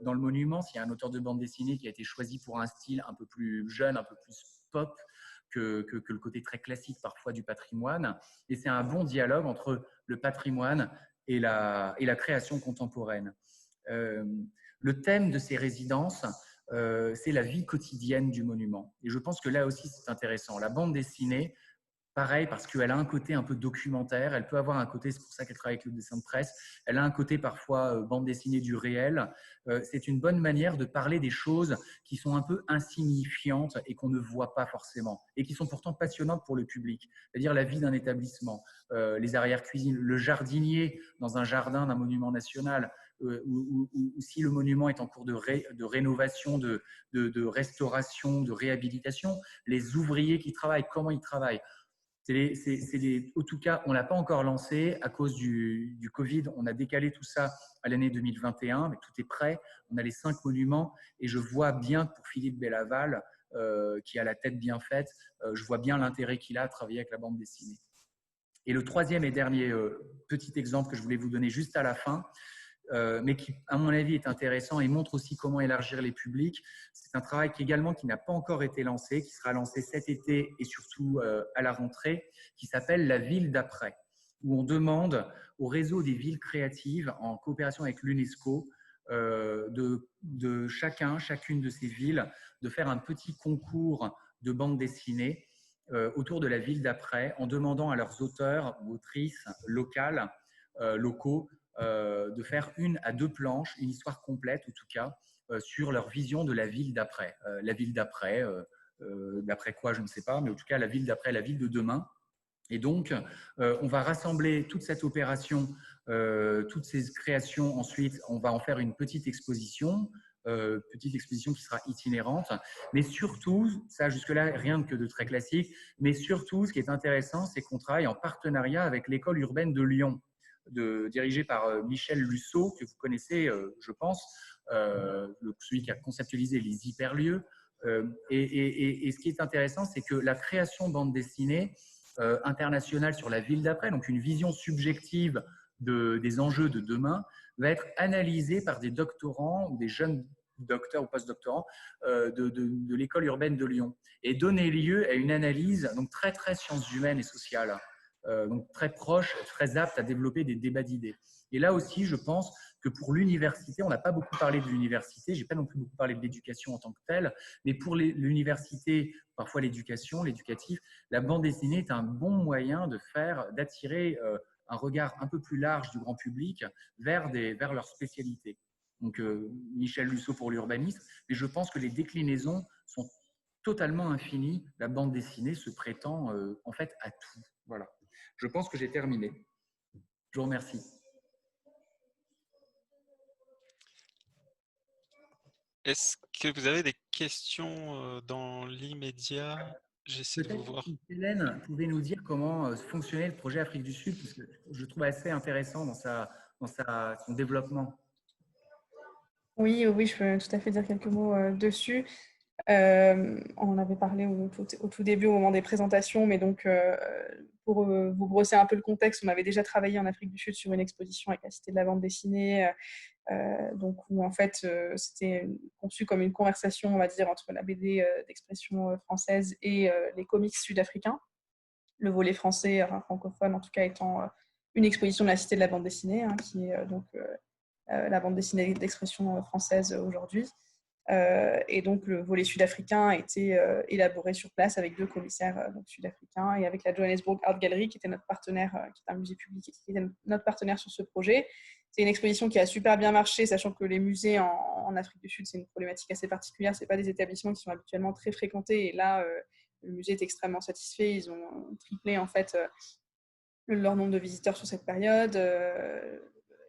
Speaker 2: dans le monument. S'il y a un auteur de bande dessinée qui a été choisi pour un style un peu plus jeune, un peu plus pop, que le côté très classique parfois du patrimoine. Et c'est un bon dialogue entre le patrimoine et la création contemporaine. Le thème de ces résidences, c'est la vie quotidienne du monument. Et je pense que là aussi, c'est intéressant. La bande dessinée, pareil, parce qu'elle a un côté un peu documentaire, elle peut avoir un côté, c'est pour ça qu'elle travaille avec le dessin de presse, elle a un côté parfois bande dessinée du réel. C'est une bonne manière de parler des choses qui sont un peu insignifiantes et qu'on ne voit pas forcément, et qui sont pourtant passionnantes pour le public. C'est-à-dire la vie d'un établissement, les arrière-cuisines, le jardinier dans un jardin d'un monument national, ou si le monument est en cours de rénovation, de restauration, de réhabilitation, les ouvriers qui travaillent, comment ils travaillent. En tout cas, on ne l'a pas encore lancé à cause du Covid. On a décalé tout ça à l'année 2021, mais tout est prêt. On a les 5 monuments et je vois bien pour Philippe Bellaval, qui a la tête bien faite, je vois bien l'intérêt qu'il a à travailler avec la bande dessinée. Et le troisième et dernier petit exemple que je voulais vous donner juste à la fin, mais qui, à mon avis, est intéressant et montre aussi comment élargir les publics. C'est un travail qui n'a pas encore été lancé, qui sera lancé cet été et surtout à la rentrée, qui s'appelle La ville d'après, où on demande au réseau des villes créatives, en coopération avec l'UNESCO, de chacune de ces villes, de faire un petit concours de bande dessinée autour de la ville d'après, en demandant à leurs auteurs ou autrices locaux, de faire 1 à 2 planches, une histoire complète en tout cas, sur leur vision de la ville d'après. La ville d'après, d'après quoi, je ne sais pas, mais en tout cas la ville d'après, la ville de demain. Et donc, on va rassembler toute cette opération, toutes ces créations. Ensuite, on va en faire une petite exposition qui sera itinérante. Mais surtout, ça jusque-là, rien que de très classique, mais surtout, ce qui est intéressant, c'est qu'on travaille en partenariat avec l'école urbaine de Lyon, dirigée par Michel Lusseau, que vous connaissez, je pense, celui qui a conceptualisé les hyperlieux. Et ce qui est intéressant, c'est que la création bande dessinée internationale sur la ville d'après, donc une vision subjective des enjeux de demain, va être analysée par des doctorants ou des jeunes docteur ou post-doctorant de l'école urbaine de Lyon et donné lieu à une analyse donc très sciences humaines et sociales, donc très proche, très apte à développer des débats d'idées. Et là aussi, je pense que pour l'université, on n'a pas beaucoup parlé de l'université, j'ai pas non plus beaucoup parlé de l'éducation en tant que telle, mais pour l'université, parfois l'éducation, l'éducatif, la bande dessinée est un bon moyen d'attirer un regard un peu plus large du grand public vers leur spécialité. Donc, Michel Lusso pour l'urbanisme, mais je pense que les déclinaisons sont totalement infinies. La bande dessinée se prétend en fait à tout. Voilà. Je pense que j'ai terminé. Je vous remercie.
Speaker 1: Est-ce que vous avez des questions dans l'immédiat? J'essaie de vous
Speaker 2: Peut-être
Speaker 1: voir.
Speaker 2: si Hélène pouvait nous dire comment fonctionnait le projet Afrique du Sud, parce que je le trouve assez intéressant dans son développement.
Speaker 3: Oui, oui, je peux tout à fait dire quelques mots dessus. On en avait parlé au tout début, au moment des présentations, mais donc pour vous brosser un peu le contexte, on avait déjà travaillé en Afrique du Sud sur une exposition avec la Cité de la bande dessinée, donc où en fait c'était conçu comme une conversation, on va dire, entre la BD d'expression française et les comics sud-africains. Le volet français, enfin, francophone en tout cas, étant une exposition de la Cité de la bande dessinée, hein, qui est donc la bande dessinée d'expression française aujourd'hui. Et donc, le volet sud-africain a été élaboré sur place avec 2 commissaires sud-africains et avec la Johannesburg Art Gallery, qui était notre partenaire, qui est un musée public et qui était notre partenaire sur ce projet. C'est une exposition qui a super bien marché, sachant que les musées en Afrique du Sud, c'est une problématique assez particulière. Ce n'est pas des établissements qui sont habituellement très fréquentés. Et là, le musée est extrêmement satisfait. Ils ont triplé en fait leur nombre de visiteurs sur cette période.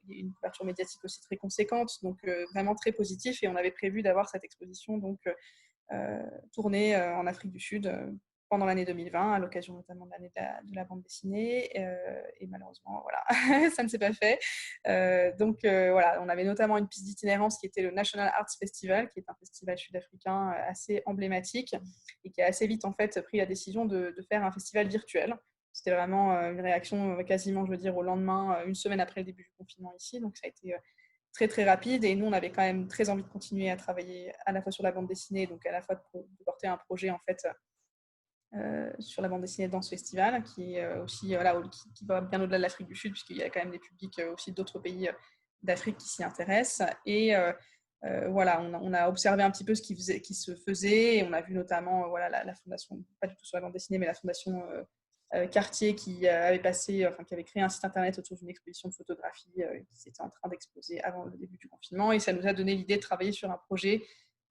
Speaker 3: Il y a une couverture médiatique aussi très conséquente, donc vraiment très positif. Et on avait prévu d'avoir cette exposition donc tournée en Afrique du Sud pendant l'année 2020, à l'occasion notamment de l'année de la bande dessinée. Et malheureusement, voilà, ça ne s'est pas fait. Donc voilà, on avait notamment une piste d'itinérance qui était le National Arts Festival, qui est un festival sud-africain assez emblématique et qui a assez vite en fait pris la décision de faire un festival virtuel. C'était vraiment une réaction quasiment, je veux dire, au lendemain, une semaine après le début du confinement ici. Donc, ça a été très rapide. Et nous, on avait quand même très envie de continuer à travailler à la fois sur la bande dessinée, donc à la fois de porter un projet, en fait, sur la bande dessinée dans ce festival, qui est aussi, voilà, qui va bien au-delà de l'Afrique du Sud, puisqu'il y a quand même des publics aussi d'autres pays d'Afrique qui s'y intéressent. Et voilà, on a observé un petit peu ce qui se faisait. Et on a vu notamment voilà, la fondation, pas du tout sur la bande dessinée, mais la fondation Cartier qui avait qui avait créé un site internet autour d'une exposition de photographie qui était en train d'exposer avant le début du confinement. Et ça nous a donné l'idée de travailler sur un projet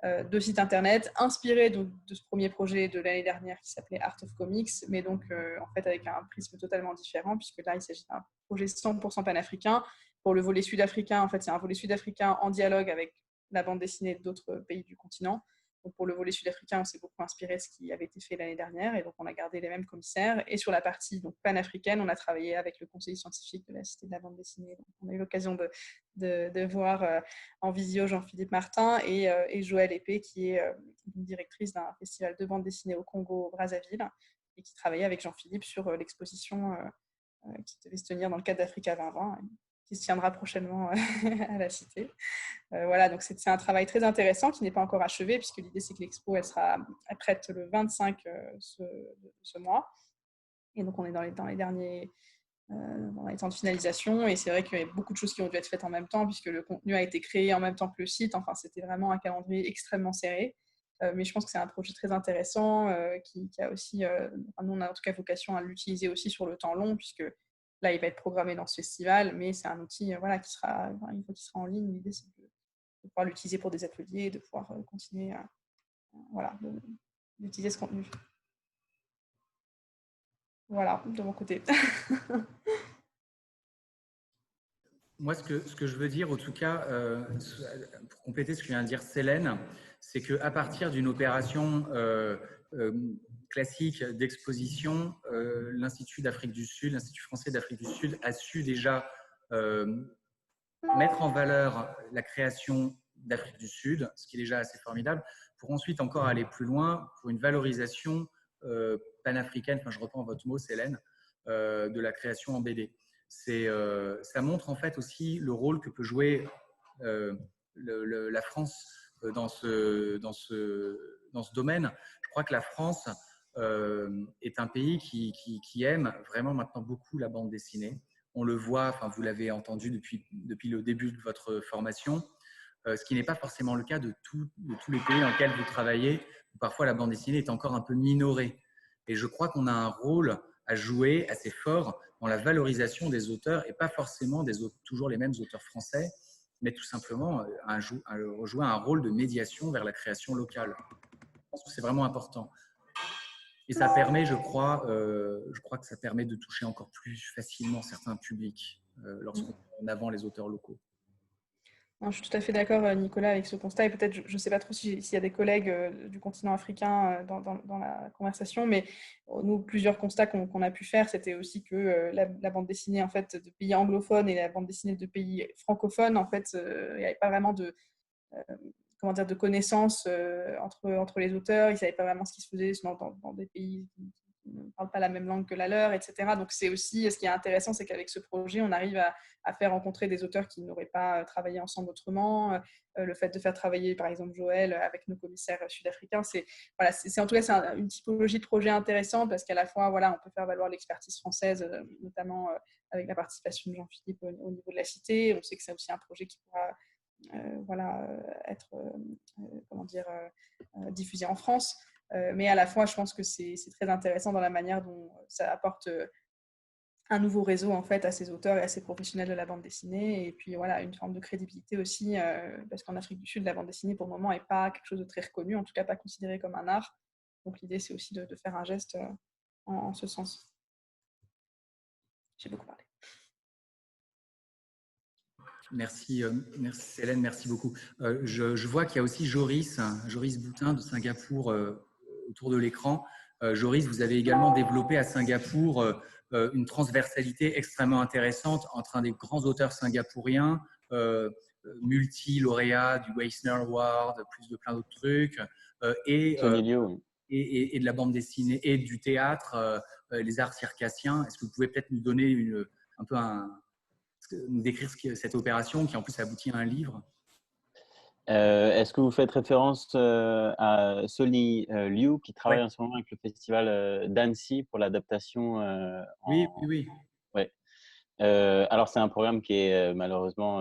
Speaker 3: de site internet inspiré de ce premier projet de l'année dernière qui s'appelait Art of Comics, mais donc en fait avec un prisme totalement différent, puisque là il s'agit d'un projet 100% panafricain. Pour le volet sud-africain, en fait c'est un volet sud-africain en dialogue avec la bande dessinée d'autres pays du continent. Donc pour le volet sud-africain, on s'est beaucoup inspiré de ce qui avait été fait l'année dernière, et donc on a gardé les mêmes commissaires. Et sur la partie donc panafricaine, on a travaillé avec le conseiller scientifique de la Cité de la bande dessinée. Donc on a eu l'occasion de voir en visio Jean-Philippe Martin et Joëlle Épée, qui est une directrice d'un festival de bande dessinée au Congo, au Brazzaville, et qui travaillait avec Jean-Philippe sur l'exposition qui devait se tenir dans le cadre d'Africa 2020, qui se tiendra prochainement à la Cité. Voilà, donc c'est un travail très intéressant qui n'est pas encore achevé, puisque l'idée c'est que l'expo elle sera prête le 25 ce mois. Et donc on est dans les derniers dans les temps de finalisation, et c'est vrai qu'il y a beaucoup de choses qui ont dû être faites en même temps, puisque le contenu a été créé en même temps que le site. Enfin, c'était vraiment un calendrier extrêmement serré. Mais je pense que c'est un projet très intéressant qui a aussi, nous on a en tout cas vocation à l'utiliser aussi sur le temps long, puisque là il va être programmé dans ce festival, mais c'est un outil voilà, qui sera, une fois qu'il sera en ligne, l'idée c'est de pouvoir l'utiliser pour des ateliers, de pouvoir continuer voilà, d'utiliser ce contenu. Voilà, de mon côté.
Speaker 2: Moi, ce que je veux dire, en tout cas, pour compléter ce que vient de dire Célène, c'est qu'à partir d'une opération classique d'exposition, l'Institut d'Afrique du Sud, l'Institut français d'Afrique du Sud a su déjà mettre en valeur la création d'Afrique du Sud, ce qui est déjà assez formidable, pour ensuite encore aller plus loin pour une valorisation panafricaine, enfin je reprends votre mot Célène, de la création en BD. Ça montre en fait aussi le rôle que peut jouer la France dans ce domaine. Je crois que la France est un pays qui aime vraiment maintenant beaucoup la bande dessinée. On le voit, enfin, vous l'avez entendu depuis le début de votre formation, ce qui n'est pas forcément le cas de tous les pays dans lesquels vous travaillez, où parfois la bande dessinée est encore un peu minorée. Et je crois qu'on a un rôle à jouer assez fort dans la valorisation des auteurs, et pas forcément toujours les mêmes auteurs français, mais tout simplement à jouer un rôle de médiation vers la création locale. Je pense que c'est vraiment important. Et ça permet, je crois que ça permet de toucher encore plus facilement certains publics lorsqu'on met en avant les auteurs locaux.
Speaker 3: Non, je suis tout à fait d'accord, Nicolas, avec ce constat. Et peut-être, je ne sais pas trop s'il y a des collègues du continent africain dans la conversation, mais nous, plusieurs constats qu'on a pu faire, c'était aussi que la bande dessinée en fait, de pays anglophones et la bande dessinée de pays francophones, en fait, il n'y avait pas vraiment de connaissances entre les auteurs. Ils ne savaient pas vraiment ce qui se faisait dans des pays qui ne parlent pas la même langue que la leur, etc. Donc, c'est aussi, ce qui est intéressant, c'est qu'avec ce projet, on arrive à faire rencontrer des auteurs qui n'auraient pas travaillé ensemble autrement. Le fait de faire travailler, par exemple, Joël avec nos commissaires sud-africains, voilà, en tout cas, c'est une typologie de projet intéressante parce qu'à la fois, voilà, on peut faire valoir l'expertise française, notamment avec la participation de Jean-Philippe au niveau de la Cité. On sait que c'est aussi un projet qui pourra voilà, être diffusé en France. Mais à la fois, je pense que c'est très intéressant dans la manière dont ça apporte un nouveau réseau en fait à ces auteurs et à ces professionnels de la bande dessinée, et puis voilà, une forme de crédibilité aussi, parce qu'en Afrique du Sud, la bande dessinée pour le moment n'est pas quelque chose de très reconnu, en tout cas pas considéré comme un art. Donc l'idée, c'est aussi de faire un geste en ce sens. J'ai beaucoup parlé.
Speaker 2: Merci Hélène, merci beaucoup. Je vois qu'il y a aussi Joris Boutin de Singapour autour de l'écran. Joris, vous avez également développé à Singapour une transversalité extrêmement intéressante entre un des grands auteurs singapouriens, multi-lauréat du Eisner Award, plus de plein d'autres trucs, et de la bande dessinée et du théâtre, les arts circassiens. Est-ce que vous pouvez peut-être nous donner nous décrire cette opération qui en plus aboutit à un livre?
Speaker 4: Est-ce que vous faites référence à Soli Liu qui travaille en ce moment avec le festival d'Annecy pour l'adaptation
Speaker 2: Oui.
Speaker 4: Ouais. Alors, c'est un programme qui est malheureusement,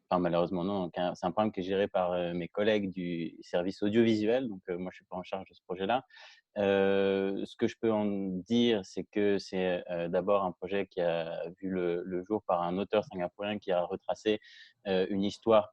Speaker 4: enfin malheureusement non, c'est un programme qui est géré par mes collègues du service audiovisuel. Donc, moi, je ne suis pas en charge de ce projet-là. Ce que je peux en dire, c'est que c'est d'abord un projet qui a vu le jour par un auteur singapourien qui a retracé une histoire